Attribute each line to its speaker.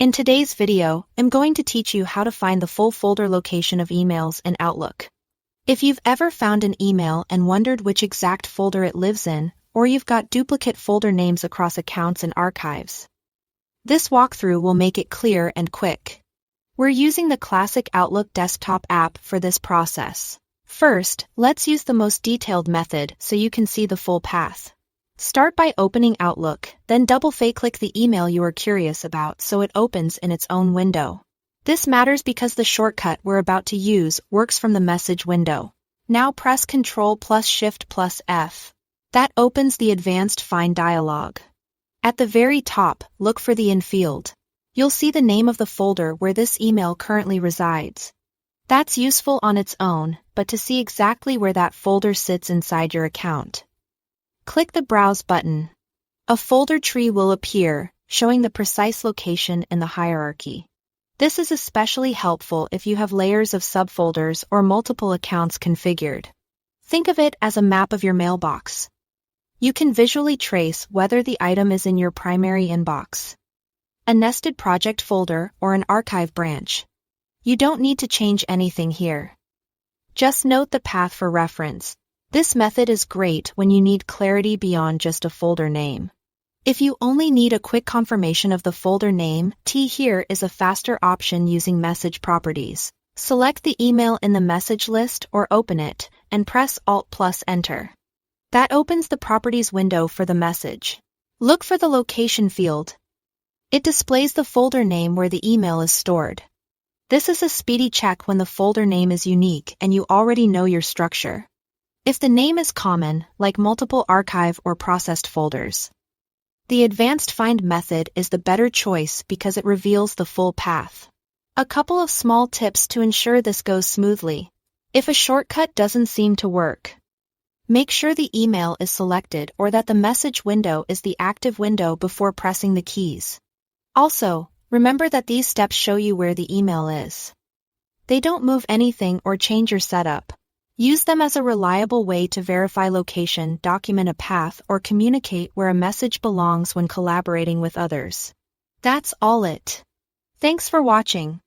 Speaker 1: In today's video, I'm going to teach you how to find the full folder location of emails in Outlook. If you've ever found an email and wondered which exact folder it lives in, or you've got duplicate folder names across accounts and archives, this walkthrough will make it clear and quick. We're using the classic Outlook desktop app for this process. First, let's use the most detailed method so you can see the full path. Start by opening Outlook, then double-click the email you are curious about so it opens in its own window. This matters because the shortcut we're about to use works from the message window. Now press Ctrl+Shift+F. That opens the Advanced Find dialog. At the very top, look for the In field. You'll see the name of the folder where this email currently resides. That's useful on its own, but to see exactly where that folder sits inside your account, click the Browse button. A folder tree will appear, showing the precise location in the hierarchy. This is especially helpful if you have layers of subfolders or multiple accounts configured. Think of it as a map of your mailbox. You can visually trace whether the item is in your primary inbox, a nested project folder, or an archive branch. You don't need to change anything here. Just note the path for reference. This method is great when you need clarity beyond just a folder name. If you only need a quick confirmation of the folder name, here is a faster option using message properties. Select the email in the message list or open it, and press Alt+Enter. That opens the properties window for the message. Look for the location field. It displays the folder name where the email is stored. This is a speedy check when the folder name is unique and you already know your structure. If the name is common, like multiple archive or processed folders, the Advanced Find method is the better choice because it reveals the full path. A couple of small tips to ensure this goes smoothly. If a shortcut doesn't seem to work, make sure the email is selected or that the message window is the active window before pressing the keys. Also, remember that these steps show you where the email is. They don't move anything or change your setup. Use them as a reliable way to verify location, document a path, or communicate where a message belongs when collaborating with others. That's all it. Thanks for watching.